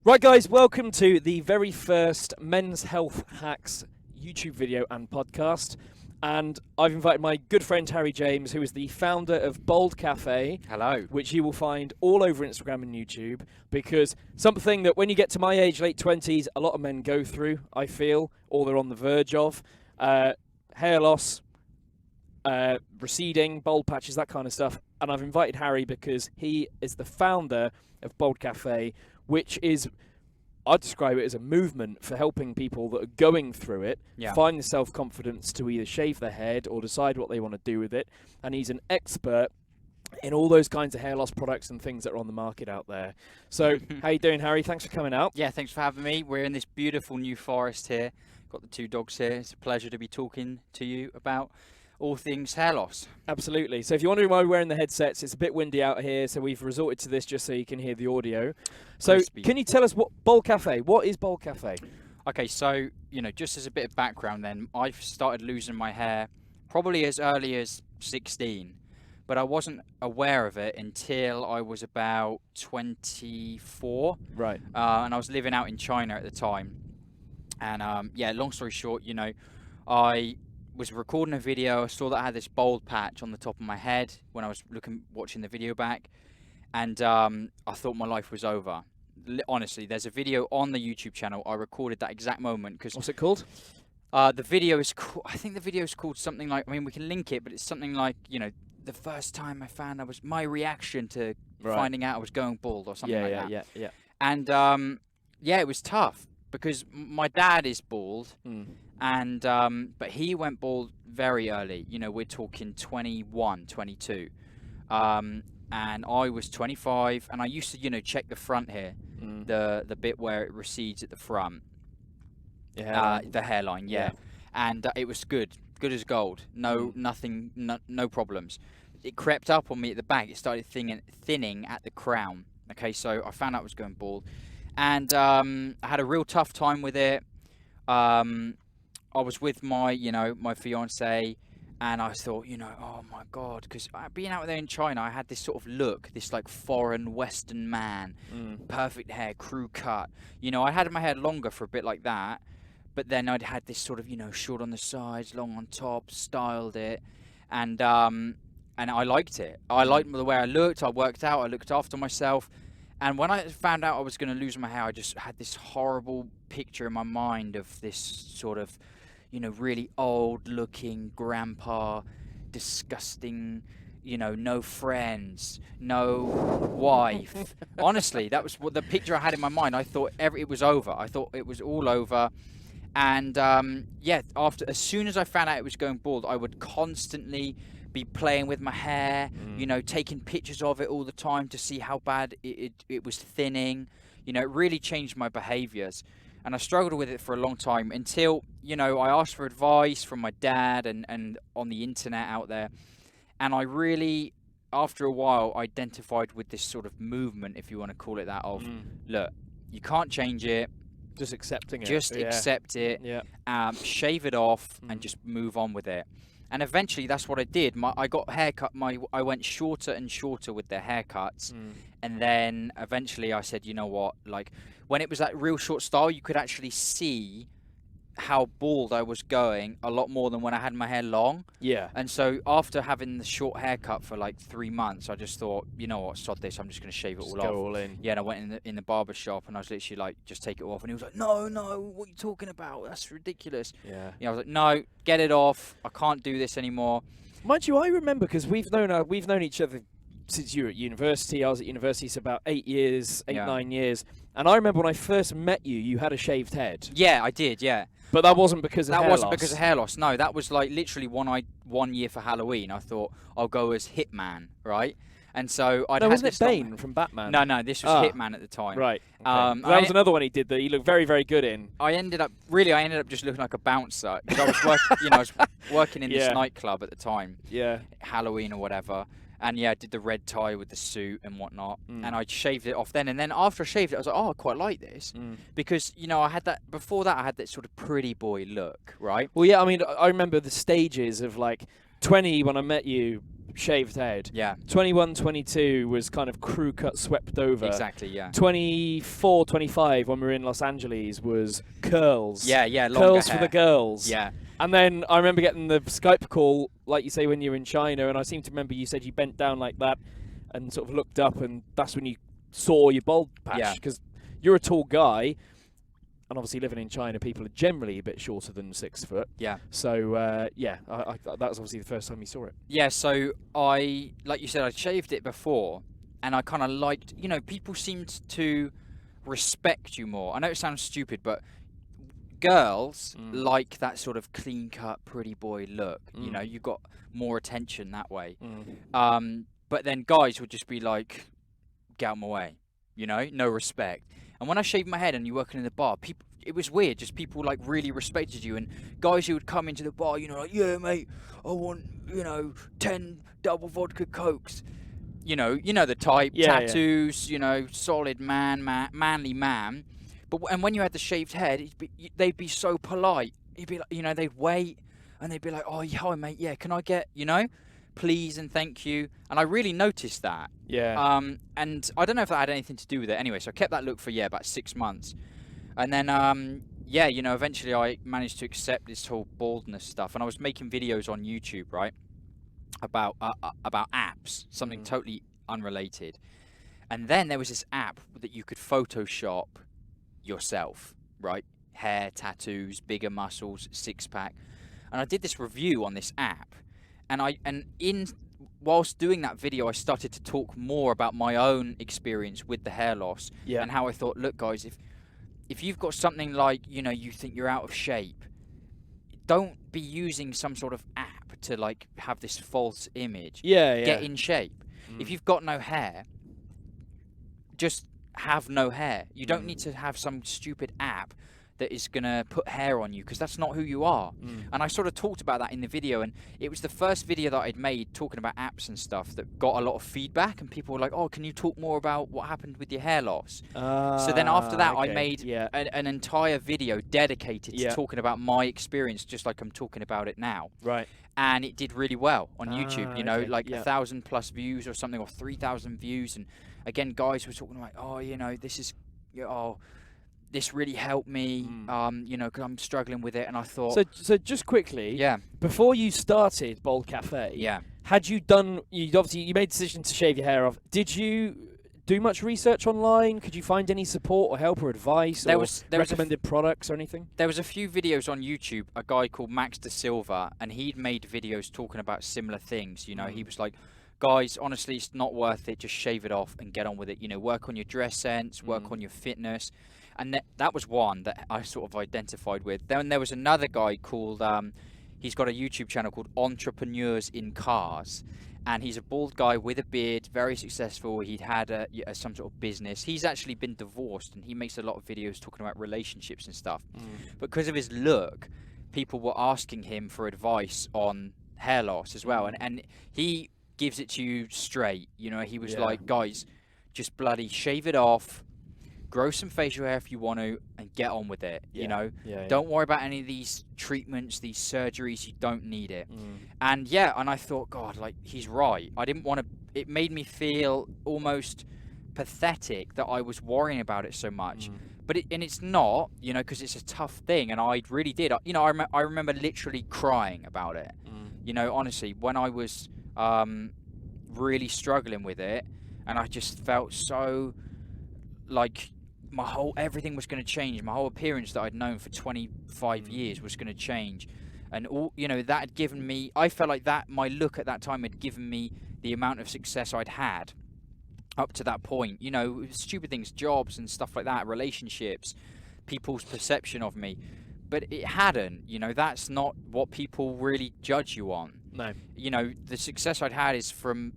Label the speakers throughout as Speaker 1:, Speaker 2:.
Speaker 1: Right, guys, welcome to the very first Men's Health Hacks YouTube video and podcast. And I've invited my good friend Harry James, who is the founder of Bald Cafe.
Speaker 2: Hello.
Speaker 1: Which you will find all over Instagram and YouTube, because something that when you get to my age, late 20s, a lot of men go through, I feel, or they're on the verge of. Hair loss, receding, bald patches, that kind of stuff. And I've invited Harry because he is the founder of Bald Cafe, which is, I'd describe it as a movement for helping people that are going through it find the self-confidence to either shave their head or decide what they want to do with it. And he's an expert in all those kinds of hair loss products and things that are on the market out there. So, how you doing, Harry? Thanks for coming out.
Speaker 2: Yeah, thanks for having me. We're in this beautiful new forest here. Got the two dogs here. It's a pleasure to be talking to you about all things hair loss.
Speaker 1: Absolutely. So if you're wondering why we're wearing the headsets, it's a bit windy out here, so we've resorted to this just so you can hear the audio. So can you tell us what Bald Cafe, what is Bald Cafe?
Speaker 2: Okay, so, just as a bit of background then, I started losing my hair probably as early as 16, but I wasn't aware of it until I was about 24.
Speaker 1: Right.
Speaker 2: And I was living out in China at the time. And long story short, I was recording a video. I saw that I had this bald patch on the top of my head when I was watching the video back, and I thought my life was over. Honestly, there's a video on the YouTube channel. I recorded that exact moment.
Speaker 1: What's it called?
Speaker 2: The video is I think the video is called something like, we can link it, but it's something like, the first time I found my reaction to finding out I was going bald or something like that.
Speaker 1: Yeah.
Speaker 2: And it was tough because my dad is bald. And but he went bald very early. We're talking 21, 22. And I was 25, and I used to, check the front here, the bit where it recedes at the front. Yeah. The hairline, yeah. And it was good as gold. Nothing, no problems. It crept up on me at the back. It started thinning at the crown. Okay, so I found out I was going bald, and I had a real tough time with it. I was with my fiance, and I thought, oh my God, because being out there in China, I had this sort of look, this like foreign Western man, perfect hair, crew cut. I had my hair longer for a bit like that, but then I'd had this sort of, short on the sides, long on top, styled it, and I liked it. I liked the way I looked. I worked out. I looked after myself. And when I found out I was going to lose my hair, I just had this horrible picture in my mind of this sort of, really old-looking grandpa, disgusting, no friends, no wife. Honestly, that was what the picture I had in my mind. I thought it was over. I thought it was all over. And, as soon as I found out it was going bald, I would constantly be playing with my hair, taking pictures of it all the time to see how bad it was thinning. It really changed my behaviors. And I struggled with it for a long time until, I asked for advice from my dad and on the internet out there. And I really, after a while, identified with this sort of movement, if you want to call it that, of, look, you can't change it.
Speaker 1: Just accepting it.
Speaker 2: Just accept it.
Speaker 1: Yeah.
Speaker 2: Shave it off and just move on with it. And eventually, that's what I did. I got haircut. I went shorter and shorter with the haircuts, and then eventually I said, you know what? Like when it was that real short style, you could actually see how bald I was going a lot more than when I had my hair long. Yeah. And so after having the short haircut for like 3 months, I just thought, you know what? Sod this. I'm just going to shave it all off.
Speaker 1: Go all in.
Speaker 2: Yeah. And I went in the barber shop, and I was literally like, just take it off. And he was like, no, what are you talking about? That's ridiculous. Yeah. I was like, no, get it off. I can't do this anymore.
Speaker 1: Mind you, I remember because we've known each other since you were at university. I was at university for about 8 years, 9 years. And I remember when I first met you, you had a shaved head.
Speaker 2: Yeah, I did, yeah.
Speaker 1: But that wasn't because of hair loss.
Speaker 2: That wasn't because of hair loss. No, that was like literally one year for Halloween. I thought I'll go as Hitman, right? And so I'd had
Speaker 1: wasn't
Speaker 2: this
Speaker 1: it Bane from Batman?
Speaker 2: No, this was Hitman at the time.
Speaker 1: Right. Okay. That was another one he did that he looked very, very good in.
Speaker 2: I ended up just looking like a bouncer because I was working in this nightclub at the time. Yeah. Halloween or whatever. And I did the red tie with the suit and whatnot, and I shaved it off then. And then after I shaved it, I was like, oh, I quite like this, because I had that before that. I had that sort of pretty boy look, right?
Speaker 1: Well, yeah. I mean, I remember the stages of like 20 when I met you. shaved head.
Speaker 2: Yeah.
Speaker 1: 21, 22 was kind of crew cut, swept over.
Speaker 2: Exactly, yeah.
Speaker 1: 24, 25 when we were in Los Angeles was curls.
Speaker 2: Yeah, longer
Speaker 1: curls
Speaker 2: hair.
Speaker 1: For the girls.
Speaker 2: Yeah.
Speaker 1: And then I remember getting the Skype call, like you say, when you were in China, and I seem to remember you said you bent down like that and sort of looked up, and that's when you saw your bald patch, because you're a tall guy, and obviously living in China, people are generally a bit shorter than 6 foot.
Speaker 2: Yeah.
Speaker 1: So, that was obviously the first time you saw it.
Speaker 2: Yeah, so like you said, I shaved it before, and I kind of liked, people seemed to respect you more. I know it sounds stupid, but girls like that sort of clean-cut, pretty boy look. You got more attention that way. But then guys would just be like, get out of my way, no respect. And when I shaved my head and you working in the bar, it was weird. Just people like really respected you, and guys who would come into the bar, like, yeah, mate, I want 10 double vodka cokes. The type, tattoos, solid manly man. But when you had the shaved head, they'd be so polite. You'd be like, they'd wait and they'd be like, oh, hi, mate, yeah, can I get, please and thank you. And I really noticed that.
Speaker 1: Yeah.
Speaker 2: And I don't know if that had anything to do with it anyway. So I kept that look for, about 6 months. And then, eventually I managed to accept this whole baldness stuff. And I was making videos on YouTube, right, about apps, something totally unrelated. And then there was this app that you could Photoshop yourself, right? Hair, tattoos, bigger muscles, 6-pack. And I did this review on this app. Whilst doing that video, I started to talk more about my own experience with the hair loss and how I thought, look, guys, if you've got something like, you think you're out of shape, don't be using some sort of app to like have this false image. Get in shape. If you've got no hair, just have no hair. You don't need to have some stupid app that is going to put hair on you, because that's not who you are. And I sort of talked about that in the video, and it was the first video that I'd made talking about apps and stuff that got a lot of feedback, and people were like, oh, can you talk more about what happened with your hair loss? So then after that, I made an entire video dedicated to talking about my experience, just like I'm talking about it now.
Speaker 1: Right.
Speaker 2: And it did really well on YouTube, like 1,000+ views or something, or 3,000 views. And again, guys were talking like, oh, this is, this really helped me, because I'm struggling with it. And I thought...
Speaker 1: So just quickly, before you started Bald Cafe, had you done... You made the decision to shave your hair off. Did you do much research online? Could you find any support or help or advice there was recommended products or anything?
Speaker 2: There was a few videos on YouTube, a guy called Max De Silva, and he'd made videos talking about similar things. He was like, guys, honestly, it's not worth it. Just shave it off and get on with it. Work on your dress sense, work on your fitness. And that was one that I sort of identified with. Then there was another guy called, he's got a YouTube channel called Entrepreneurs in Cars. And he's a bald guy with a beard, very successful. He'd had some sort of business. He's actually been divorced, and he makes a lot of videos talking about relationships and stuff. Because of his look, people were asking him for advice on hair loss as well. And he gives it to you straight. He was like, guys, just bloody shave it off. Grow some facial hair if you want to, and get on with it. Don't worry about any of these treatments, these surgeries. You don't need it. And and I thought, God, like, he's right. I didn't want to. It made me feel almost pathetic that I was worrying about it so much. But it's not, because it's a tough thing, and I really did. I remember literally crying about it. Honestly, when I was really struggling with it, and I just felt so like everything was going to change. My whole appearance that I'd known for 25 years was going to change. And all, that had given me, I felt like that my look at that time had given me the amount of success I'd had up to that point. Stupid things, jobs and stuff like that, relationships, people's perception of me. But it hadn't, that's not what people really judge you on.
Speaker 1: No.
Speaker 2: The success I'd had is from,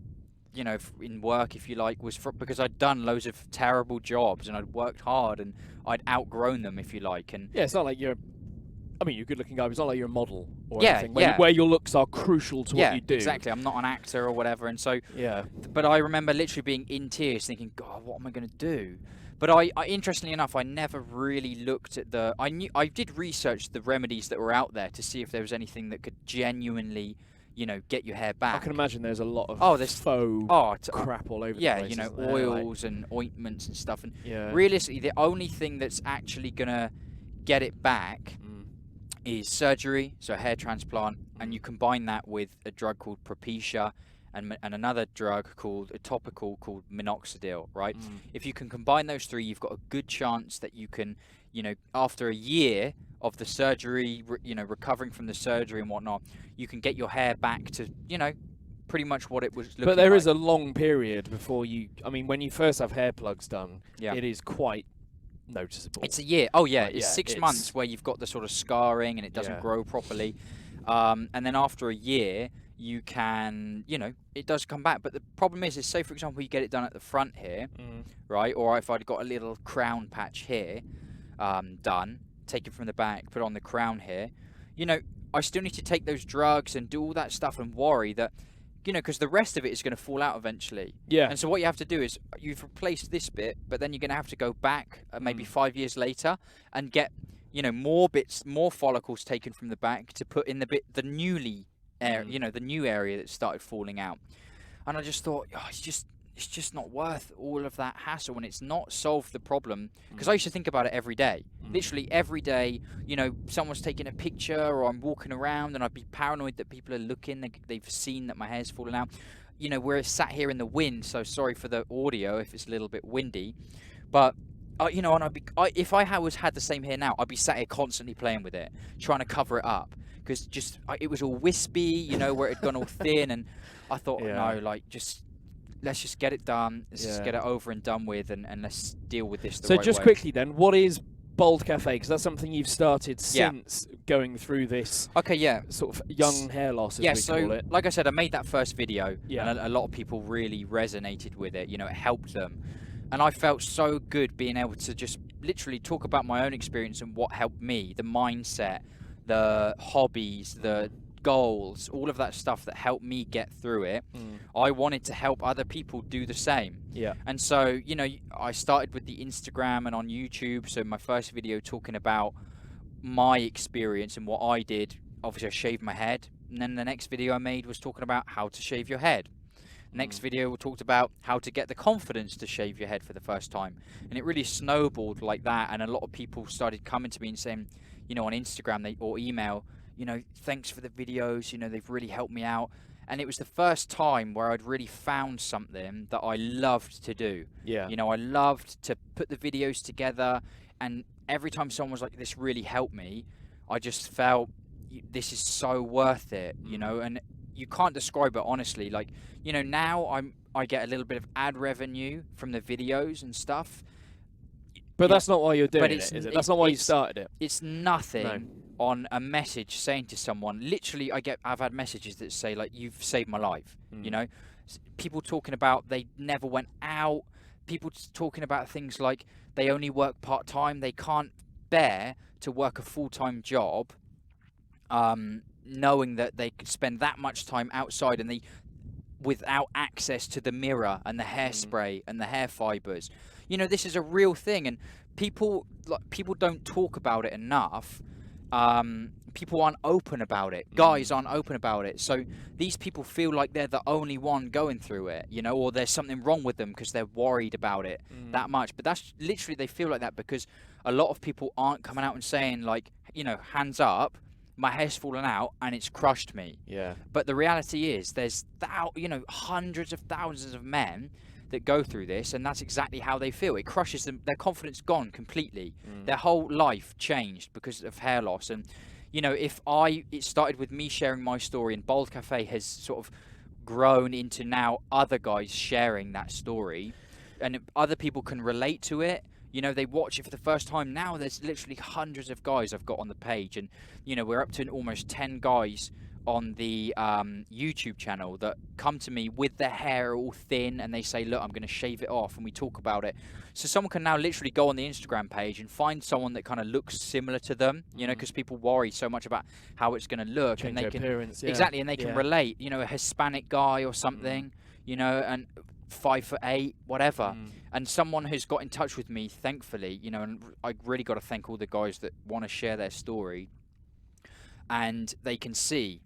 Speaker 2: in work, if you like, was because I'd done loads of terrible jobs, and I'd worked hard, and I'd outgrown them, if you like. And
Speaker 1: it's not like you're a good-looking guy, but it's not like you're a model or anything, where your looks are crucial to what you do.
Speaker 2: Exactly. I'm not an actor or whatever, and so... But I remember literally being in tears, thinking, God, what am I going to do? But I interestingly enough, I never really looked at I did research the remedies that were out there to see if there was anything that could genuinely, get your hair back.
Speaker 1: I can imagine there's a lot of
Speaker 2: there's
Speaker 1: faux crap all over the place.
Speaker 2: Yeah, oils and ointments and stuff. And
Speaker 1: yeah.
Speaker 2: realistically, the only thing that's actually gonna get it back is surgery, so a hair transplant, and you combine that with a drug called Propecia and another drug called a topical called minoxidil, right? If you can combine those three, you've got a good chance that you can, after a year of the surgery, recovering from the surgery and whatnot, you can get your hair back to, pretty much what it was looking like.
Speaker 1: But there is a long period before when you first have hair plugs done, it is quite noticeable.
Speaker 2: It's a year. Oh yeah, it's 6 months where you've got the sort of scarring and it doesn't grow properly. And then after a year, you can, it does come back. But the problem is say, for example, you get it done at the front here, right? Or if I'd got a little crown patch here done, take it from the back, put on the crown here, I still need to take those drugs and do all that stuff and worry that, because the rest of it is going to fall out eventually.
Speaker 1: Yeah.
Speaker 2: And so what you have to do is you've replaced this bit, but then you're going to have to go back maybe 5 years later and get, more follicles taken from the back to put in the newly, the new area that started falling out. And I just thought, it's just not worth all of that hassle, and it's not solved the problem. Because I used to think about it every day. Literally every day, someone's taking a picture or I'm walking around and I'd be paranoid that people are looking, they've seen that my hair's falling out. We're sat here in the wind, so sorry for the audio if it's a little bit windy. But, and if I had the same hair now, I'd be sat here constantly playing with it, trying to cover it up. Because it was all wispy, where it had gone all thin, and I thought, let's just get it done. Let's just get it over and done with, and let's deal with this the right way.
Speaker 1: So just quickly then, what is Bald Cafe? Because that's something you've started since going through this sort of young hair loss, as we call it.
Speaker 2: Like I said, I made that first video, and a lot of people really resonated with it. It helped them. And I felt so good being able to just literally talk about my own experience and what helped me, the mindset, the hobbies, the goals, all of that stuff that helped me get through it. I wanted to help other people do the same. And so I started with the Instagram and on YouTube. So my first video talking about my experience and what I did, obviously I shaved my head, and then the next video I made was talking about how to shave your head. Next video we talked about how to get the confidence to shave your head for the first time, and it really snowballed like that. And a lot of people started coming to me and saying, on Instagram or email, thanks for the videos, they've really helped me out. And it was the first time where I'd really found something that I loved to do. I loved to put the videos together, and every time someone was like, this really helped me, I just felt this is so worth it, and you can't describe it honestly. Like, now I get a little bit of ad revenue from the videos and stuff.
Speaker 1: But that's not why you're doing it, is it? That's not why you started it.
Speaker 2: It's nothing on a message saying to someone, literally I've had messages that say, like, you've saved my life. People talking about they never went out, people talking about things like they only work part-time, they can't bear to work a full-time job, knowing that they could spend that much time outside and without access to the mirror and the hairspray and the hair fibers. This is a real thing, and people don't talk about it enough. People aren't open about it. Guys aren't open about it. So these people feel like they're the only one going through it, or there's something wrong with them because they're worried about it that much. But that's literally, they feel like that because a lot of people aren't coming out and saying, like, hands up, my hair's fallen out and it's crushed me. But the reality is there's hundreds of thousands of men that go through this, and that's exactly how they feel. It crushes them. Their confidence gone completely. Their whole life changed because of hair loss. And it started with me sharing my story, and Bald Cafe has sort of grown into now other guys sharing that story, and other people can relate to it. They watch it for the first time. Now there's literally hundreds of guys I've got on the page, and we're up to almost 10 guys on the YouTube channel that come to me with their hair all thin, and they say, look, I'm going to shave it off, and we talk about it. So someone can now literally go on the Instagram page and find someone that kind of looks similar to them, because people worry so much about how it's going to look.
Speaker 1: Change
Speaker 2: and they
Speaker 1: their
Speaker 2: can
Speaker 1: appearance,
Speaker 2: exactly, and they can relate, a Hispanic guy or something, and 5'8", whatever. And someone who's got in touch with me, thankfully, and I really got to thank all the guys that want to share their story, and they can see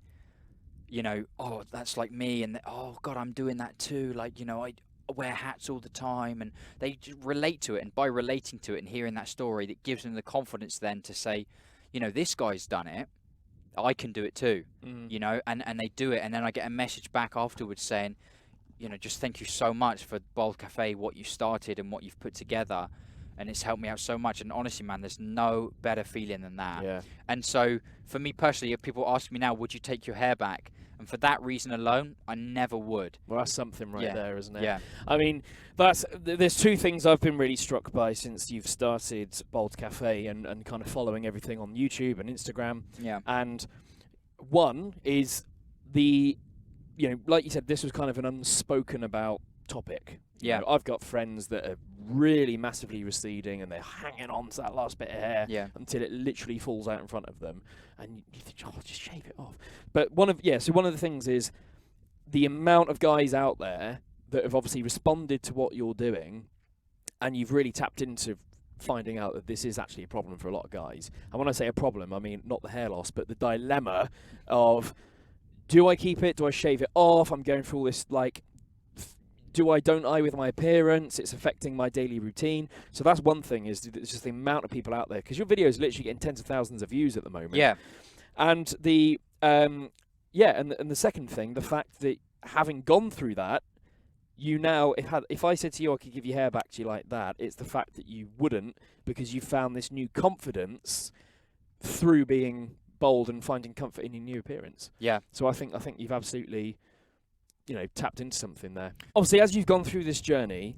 Speaker 2: oh, that's like me, and oh God, I'm doing that too. Like, I wear hats all the time, and they just relate to it. And by relating to it and hearing that story, that gives them the confidence then to say, this guy's done it, I can do it too. And they do it, and then I get a message back afterwards saying, just thank you so much for Bald Cafe, what you started and what you've put together, and it's helped me out so much. And honestly, man, there's no better feeling than that.
Speaker 1: Yeah.
Speaker 2: And so for me personally, if people ask me now, would you take your hair back? And for that reason alone, I never would.
Speaker 1: Well, that's something there, isn't it?
Speaker 2: Yeah.
Speaker 1: I mean, there's two things I've been really struck by since you've started Bald Cafe and kind of following everything on YouTube and Instagram.
Speaker 2: Yeah.
Speaker 1: And one is the, like you said, this was kind of an unspoken about topic.
Speaker 2: Yeah.
Speaker 1: I've got friends that are really massively receding and they're hanging on to that last bit of hair until it literally falls out in front of them. And you think, oh, just shave it off. But one of the things is the amount of guys out there that have obviously responded to what you're doing, and you've really tapped into finding out that this is actually a problem for a lot of guys. And when I say a problem, I mean not the hair loss, but the dilemma of, do I keep it? Do I shave it off? I'm going through all this, don't I with my appearance? It's affecting my daily routine. So that's one thing, is it's just the amount of people out there, because your video is literally getting tens of thousands of views at the moment.
Speaker 2: Yeah.
Speaker 1: And the and the second thing, the fact that having gone through that, you now, if I said to you I could give your hair back to you like that, it's the fact that you wouldn't, because you found this new confidence through being bold and finding comfort in your new appearance.
Speaker 2: Yeah.
Speaker 1: So I think you've absolutely tapped into something there. Obviously, as you've gone through this journey,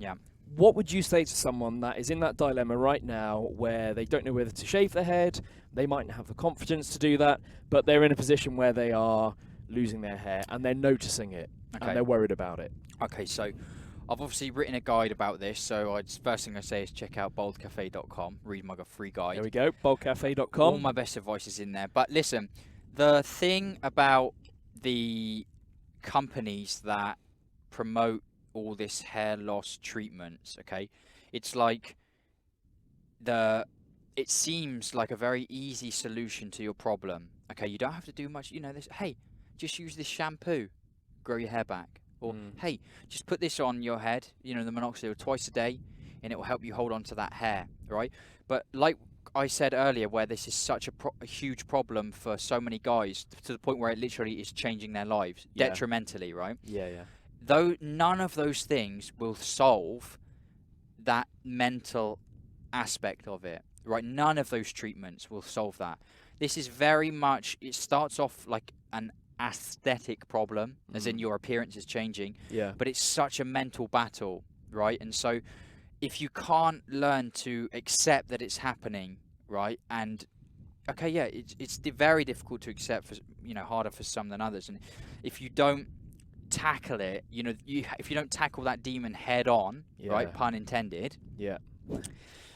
Speaker 1: what would you say to someone that is in that dilemma right now where they don't know whether to shave their head, they might not have the confidence to do that, but they're in a position where they are losing their hair and they're noticing it and they're worried about it?
Speaker 2: Okay, so I've obviously written a guide about this, so first thing I say is check out baldcafe.com, read my free guide.
Speaker 1: There we go, baldcafe.com.
Speaker 2: All my best advice is in there. But listen, the thing about the companies that promote all this hair loss treatments, okay, it's like it seems like a very easy solution to your problem. Okay, you don't have to do much. Hey, just use this shampoo, grow your hair back. Or, hey, just put this on your head, the minoxidil, twice a day, and it will help you hold on to that hair, right? But like I said earlier, where this is such a huge problem for so many guys, to the point where it literally is changing their lives detrimentally, right?
Speaker 1: Yeah.
Speaker 2: Though none of those things will solve that mental aspect of it, right? None of those treatments will solve that. This is very much, it starts off like an aesthetic problem, as in your appearance is changing, but it's such a mental battle, right? And so if you can't learn to accept that it's happening, right, and it's very difficult to accept, for harder for some than others, and if you don't tackle it, if you don't tackle that demon head on, right, pun intended,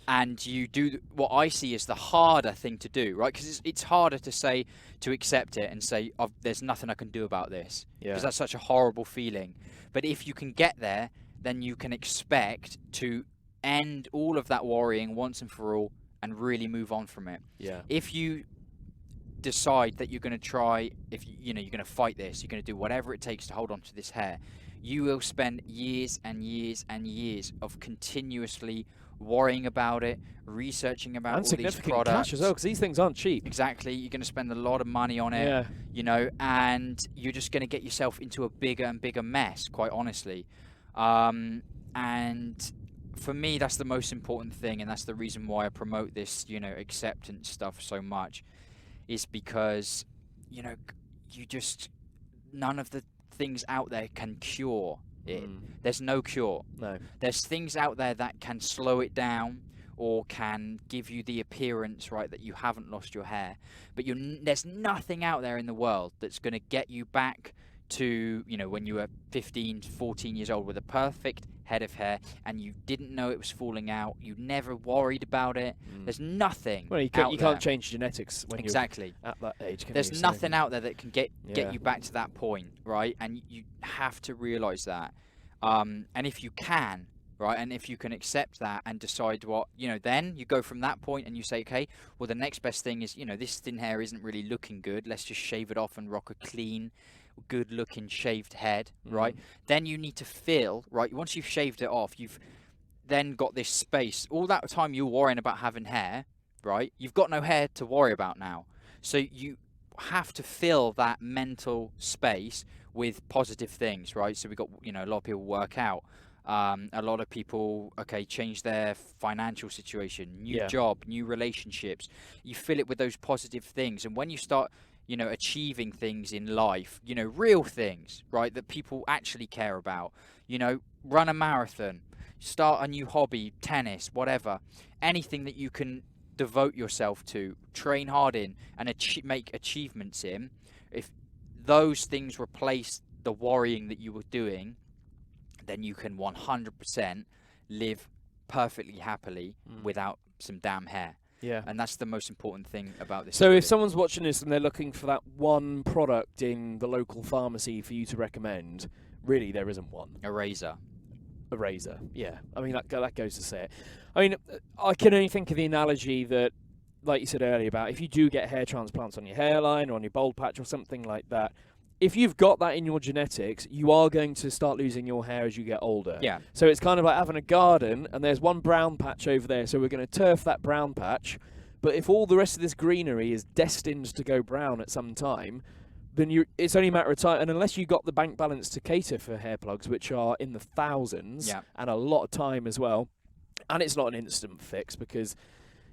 Speaker 2: and you do what I see as the harder thing to do, right? Because it's harder to say, to accept it and say, oh, there's nothing I can do about this. Because that's such a horrible feeling. But if you can get there, then you can expect to end all of that worrying once and for all and really move on from it.
Speaker 1: Yeah.
Speaker 2: If you decide that you're going to try, you're going to fight this, you're going to do whatever it takes to hold on to this hair, you will spend years and years and years of continuously worrying about it, researching about all these products. And significant
Speaker 1: cash as well, because these things aren't cheap.
Speaker 2: Exactly. You're going to spend a lot of money on it, and you're just going to get yourself into a bigger and bigger mess, quite honestly. And for me, that's the most important thing, and that's the reason why I promote this, acceptance stuff so much, is because, none of the things out there can cure it. There's no cure.
Speaker 1: No.
Speaker 2: There's things out there that can slow it down or can give you the appearance, right, that you haven't lost your hair. But there's nothing out there in the world that's going to get you back to, when you were 15, 14 years old with a perfect head of hair and you didn't know it was falling out. You never worried about it. There's nothing.
Speaker 1: Well, you can't change genetics when you're at that age.
Speaker 2: There's nothing out there that can get you back to that point, right? And you have to realize that. And if you can, right, and if you can accept that and decide what, then you go from that point and you say, okay, well, the next best thing is, this thin hair isn't really looking good. Let's just shave it off and rock a clean, good looking shaved head, right? Then you need to feel, right? Once you've shaved it off, you've then got this space. All that time you're worrying about having hair, right? You've got no hair to worry about now. So you have to fill that mental space with positive things, right? So we got, you know, a lot of people work out. A lot of people, change their financial situation, new job, new relationships. You fill it with those positive things. And when you start, you know, achieving things in life, you know, real things, right, that people actually care about, you know, run a marathon, start a new hobby, tennis, whatever, anything that you can devote yourself to, train hard in, and make achievements in, if those things replace the worrying that you were doing, then you can 100% live perfectly happily without some damn hair.
Speaker 1: Yeah.
Speaker 2: And that's the most important thing about this.
Speaker 1: So if someone's watching this and they're looking for that one product in the local pharmacy for you to recommend, really there isn't one.
Speaker 2: A razor.
Speaker 1: A razor, yeah. I mean, that goes to say it. I mean, I can only think of the analogy that, like you said earlier, about if you do get hair transplants on your hairline or on your bald patch or something like that, if you've got that in your genetics, you are going to start losing your hair as you get older.
Speaker 2: Yeah.
Speaker 1: So it's kind of like having a garden and there's one brown patch over there, so we're going to turf that brown patch. But if all the rest of this greenery is destined to go brown at some time, then it's only a matter of time. And unless you've got the bank balance to cater for hair plugs, which are in the thousands and a lot of time as well, and it's not an instant fix because,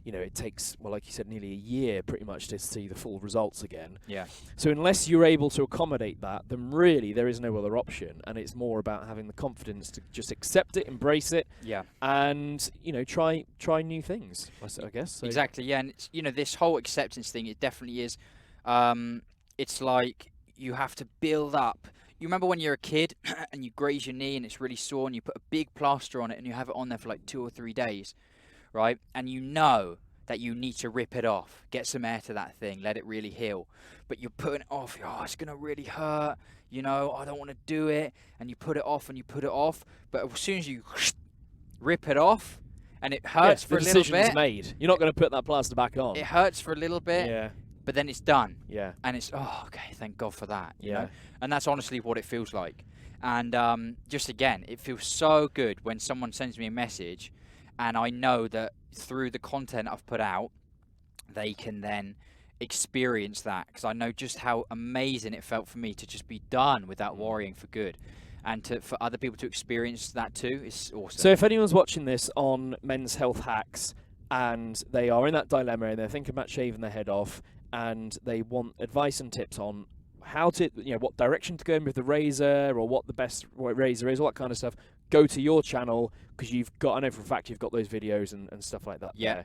Speaker 1: you know, it takes, well, like you said, nearly a year pretty much to see the full results again.
Speaker 2: Yeah.
Speaker 1: So unless you're able to accommodate that, then really there is no other option. And it's more about having the confidence to just accept it, embrace it, and, you know, try new things, I guess. So.
Speaker 2: Exactly, yeah. And, it's, you know, this whole acceptance thing, it definitely is, it's like you have to build up. You remember when you're a kid and you graze your knee and it's really sore and you put a big plaster on it and you have it on there for like 2 or 3 days. Right? And you know that you need to rip it off, get some air to that thing, let it really heal. But you're putting it off, oh, it's going to really hurt, you know, I don't want to do it. And you put it off and you put it off. But as soon as you rip it off and it hurts for a little bit.
Speaker 1: The decision's made. You're not going to put that plaster back on.
Speaker 2: It hurts for a little bit, but then it's done.
Speaker 1: Yeah.
Speaker 2: And it's, oh, okay, thank God for that. You know? And that's honestly what it feels like. And just again, it feels so good when someone sends me a message and I know that through the content I've put out, they can then experience that. Because I know just how amazing it felt for me to just be done without worrying for good. And for other people to experience that too, it's awesome.
Speaker 1: So if anyone's watching this on Men's Health Hacks and they are in that dilemma and they're thinking about shaving their head off and they want advice and tips on how to, you know, what direction to go in with the razor or what the best razor is, all that kind of stuff, go to your channel because you've got, I know for a fact you've got those videos and stuff like that.
Speaker 2: Yeah,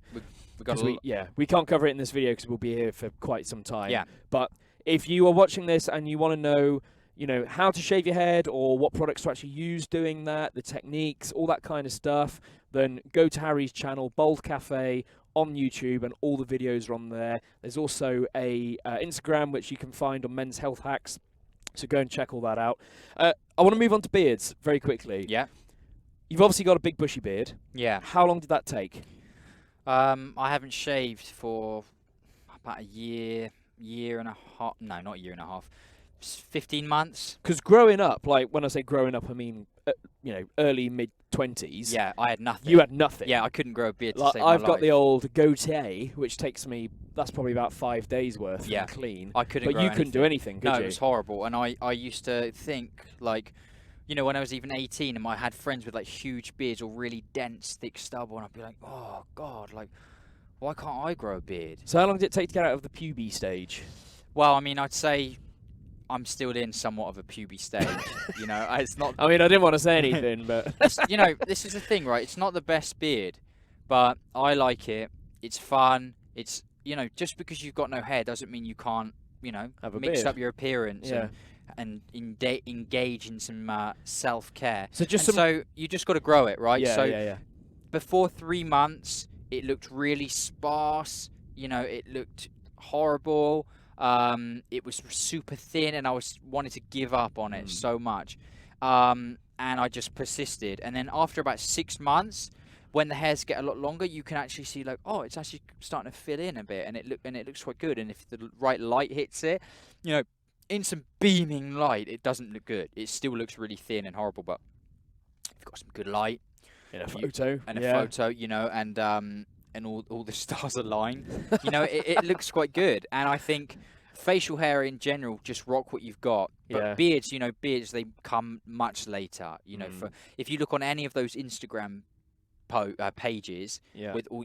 Speaker 1: we can't cover it in this video because we'll be here for quite some time.
Speaker 2: Yeah.
Speaker 1: But if you are watching this and you want to know, you know, how to shave your head or what products to actually use doing that, the techniques, all that kind of stuff, then go to Harry's channel, Bald Cafe, on YouTube, and all the videos are on there. There's also a Instagram which you can find on Men's Health Hacks, so go and check all that out. I want to move on to beards very quickly.
Speaker 2: Yeah.
Speaker 1: You've obviously got a big bushy beard.
Speaker 2: Yeah.
Speaker 1: How long did that take?
Speaker 2: I haven't shaved for about a year and a half. No, not a year and a half. 15 months.
Speaker 1: Because growing up, like when I say growing up, I mean, you know, early, mid-20s.
Speaker 2: Yeah, I had nothing.
Speaker 1: You had nothing.
Speaker 2: Yeah, I couldn't grow a beard to
Speaker 1: like,
Speaker 2: save my
Speaker 1: I've got
Speaker 2: life.
Speaker 1: the old goatee, which takes me, that's probably about 5 days worth clean.
Speaker 2: I couldn't
Speaker 1: But you couldn't do anything, could you?
Speaker 2: No, it was horrible. And I used to think, like, you know, when I was even 18 and I had friends with, like, huge beards or really dense, thick stubble, and I'd be like, oh, God, like, why can't I grow a beard?
Speaker 1: So how long did it take to get out of the puby stage?
Speaker 2: Well, I mean, I'd say I'm still in somewhat of a puby stage. You know, it's not.
Speaker 1: I mean, I didn't want to say anything, but
Speaker 2: you know, this is the thing, right? It's not the best beard, but I like it. It's fun. It's, you know, just because you've got no hair doesn't mean you can't, you know,
Speaker 1: have a
Speaker 2: mix
Speaker 1: beard.
Speaker 2: up your appearance and engage in some self-care.
Speaker 1: So
Speaker 2: so you just got to grow it, right?
Speaker 1: Yeah,
Speaker 2: so before 3 months, it looked really sparse. You know, it looked horrible. It was super thin, and I wanted to give up on it so much. And I just persisted. And then after about 6 months, when the hairs get a lot longer, you can actually see, like, oh, it's actually starting to fill in a bit, and it looks quite good. And if the right light hits it, you know, in some beaming light, it doesn't look good. It still looks really thin and horrible, but if you've got some good light
Speaker 1: in a photo,
Speaker 2: and all the stars align, it looks quite good. And I think facial hair in general, just rock what you've got. But beards, beards, they come much later. If you look on any of those Instagram pages with all,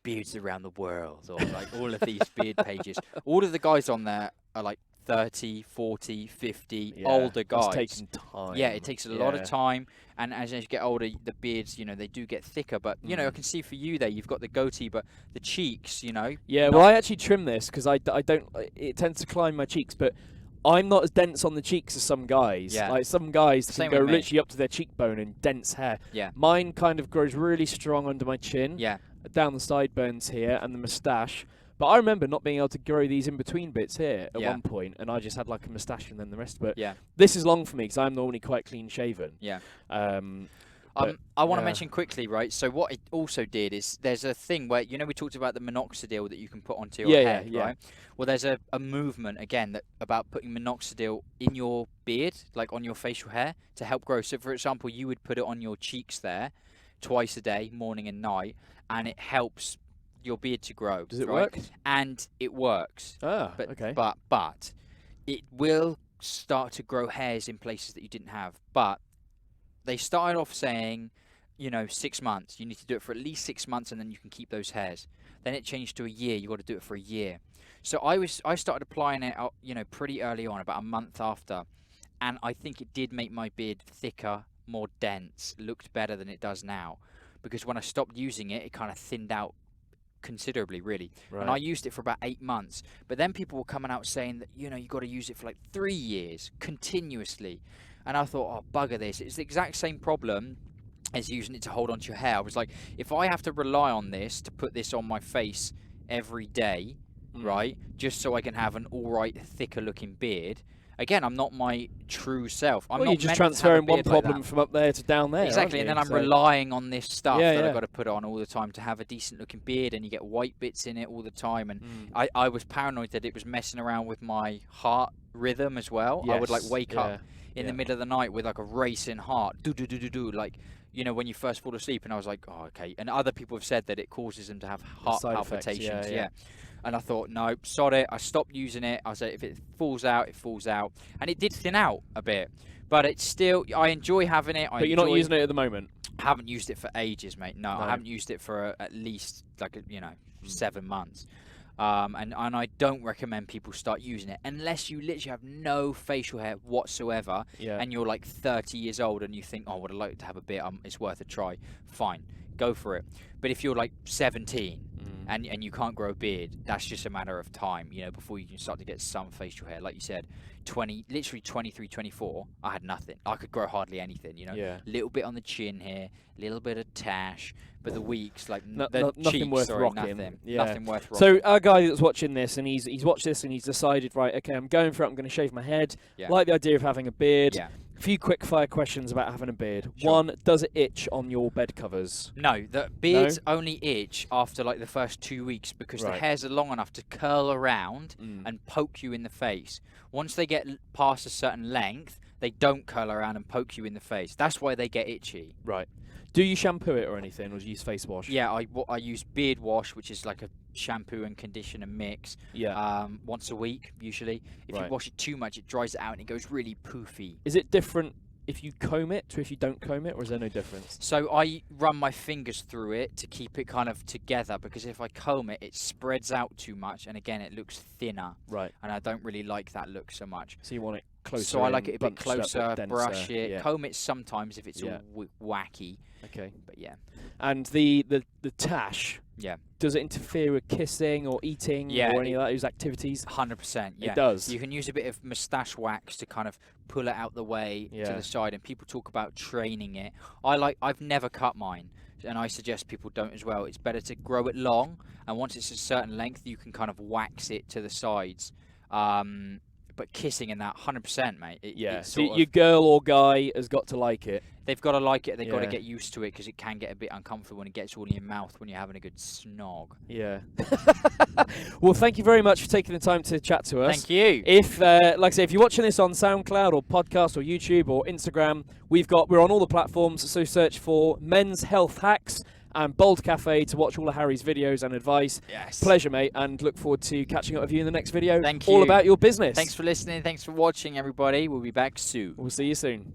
Speaker 2: beards around the world, or like all of these beard pages, all of the guys on there are like 30, 40, 50, older guys.
Speaker 1: It's taking time.
Speaker 2: Yeah, it takes a lot of time. And as you get older, the beards, they do get thicker. But, I can see for you there, you've got the goatee, but the cheeks,
Speaker 1: Yeah, well, I actually trim this because I don't, it tends to climb my cheeks, but I'm not as dense on the cheeks as some guys.
Speaker 2: Yeah.
Speaker 1: Like some guys can go
Speaker 2: with me.
Speaker 1: literally up to their cheekbone and dense hair.
Speaker 2: Yeah.
Speaker 1: Mine kind of grows really strong under my chin.
Speaker 2: Yeah.
Speaker 1: Down the sideburns here and the moustache. But I remember not being able to grow these in between bits here at one point, and I just had like a moustache and then the rest of it.
Speaker 2: Yeah.
Speaker 1: This is long for me because I'm normally quite clean shaven.
Speaker 2: Yeah.
Speaker 1: I
Speaker 2: want to mention quickly, right? So what it also did is there's a thing where, we talked about the minoxidil that you can put onto your head, right? Well, there's a movement, again, about putting minoxidil in your beard, like on your facial hair, to help grow. So, for example, you would put it on your cheeks there twice a day, morning and night, and it helps your beard to grow.
Speaker 1: Does it work?
Speaker 2: And it works.
Speaker 1: Okay.
Speaker 2: But it will start to grow hairs in places that you didn't have. But they started off saying, 6 months. You need to do it for at least 6 months, and then you can keep those hairs. Then it changed to a year. You got to do it for a year. So I started applying it, pretty early on, about a month after, and I think it did make my beard thicker, more dense, looked better than it does now, because when I stopped using it, it kind of thinned out considerably, really.
Speaker 1: Right.
Speaker 2: And I used it for about 8 months, but then people were coming out saying that you got to use it for like 3 years continuously, and I thought, oh, bugger this. It's the exact same problem as using it to hold onto your hair. I was like, if I have to rely on this to put this on my face every day, right, just so I can have an all right thicker looking beard, again, I'm not my true self. I'm not
Speaker 1: you're just
Speaker 2: meant
Speaker 1: transferring
Speaker 2: to have a
Speaker 1: one
Speaker 2: beard
Speaker 1: problem
Speaker 2: like
Speaker 1: from up there to down there.
Speaker 2: exactly, and then I'm relying on this stuff that I've got to put on all the time to have a decent looking beard, and you get white bits in it all the time. And I was paranoid that it was messing around with my heart rhythm as well. I would like wake up in the middle of the night with like a racing heart, do, like, when you first fall asleep, and I was like, oh, okay. And other people have said that it causes them to have heart palpitations. And I thought, no, sod it. I stopped using it. I said, if it falls out, it falls out. And it did thin out a bit. But it's still, I enjoy having it.
Speaker 1: But you're not using it at the moment?
Speaker 2: I haven't used it for ages, mate. No, I haven't used it for at least, 7 months. And I don't recommend people start using it unless you literally have no facial hair whatsoever, and you're like 30 years old and you think, oh, would I like to have a bit? It's worth a try. Fine, go for it. But if you're like 17 and you can't grow a beard, that's just a matter of time, before you can start to get some facial hair. Like you said, literally 23, 24, I had nothing. I could grow hardly anything, little bit on the chin here, a little bit of tash, but the weeks, like the
Speaker 1: nothing
Speaker 2: cheeks,
Speaker 1: worth rocking.
Speaker 2: Nothing worth rocking.
Speaker 1: So our guy that's watching this, and he's watched this and he's decided, right, okay, I'm going for it. I'm going to shave my head. Like the idea of having a beard. A few quick fire questions about having a beard.
Speaker 2: Sure.
Speaker 1: One, does it itch on your bed covers?
Speaker 2: No, the beards only itch after like the first 2 weeks because the hairs are long enough to curl around and poke you in the face. Once they get past a certain length, they don't curl around and poke you in the face. That's why they get itchy.
Speaker 1: Right. Do you shampoo it or anything, or do you use face wash?
Speaker 2: Yeah, I use beard wash, which is like a shampoo and conditioner mix. Once a week, usually. If you wash it too much, it dries it out and it goes really poofy.
Speaker 1: Is it different if you comb it to if you don't comb it, or is there no difference?
Speaker 2: So I run my fingers through it to keep it kind of together, because if I comb it, it spreads out too much, and again, it looks thinner.
Speaker 1: Right.
Speaker 2: And I don't really like that look so much.
Speaker 1: So you want it closer.
Speaker 2: So I like it a bit
Speaker 1: bunched up,
Speaker 2: closer, brush it, comb it sometimes if it's all wacky.
Speaker 1: Okay.
Speaker 2: But yeah.
Speaker 1: And the tash.
Speaker 2: Yeah.
Speaker 1: Does it interfere with kissing or eating or any of those activities?
Speaker 2: 100%. Yeah.
Speaker 1: It does.
Speaker 2: You can use a bit of moustache wax to kind of pull it out the way to the side, and people talk about training it. I've never cut mine, and I suggest people don't as well. It's better to grow it but once it's a certain length, you can kind of wax it to the sides. But but kissing and that, 100%, mate.
Speaker 1: So your girl or guy has got to like it.
Speaker 2: They've got to like it. They've got to get used to it because it can get a bit uncomfortable when it gets all in your mouth when you're having a good snog.
Speaker 1: Yeah. Well, thank you very much for taking the time to chat to us.
Speaker 2: Thank you.
Speaker 1: If, like I say, if you're watching this on SoundCloud or podcast or YouTube or Instagram, we're on all the platforms. So search for Men's Health Hacks and Bald Cafe to watch all of Harry's videos and advice.
Speaker 2: Yes.
Speaker 1: Pleasure, mate, and look forward to catching up with you in the next video.
Speaker 2: Thank you.
Speaker 1: All about your business.
Speaker 2: Thanks for listening. Thanks for watching, everybody. We'll be back soon.
Speaker 1: We'll see you soon.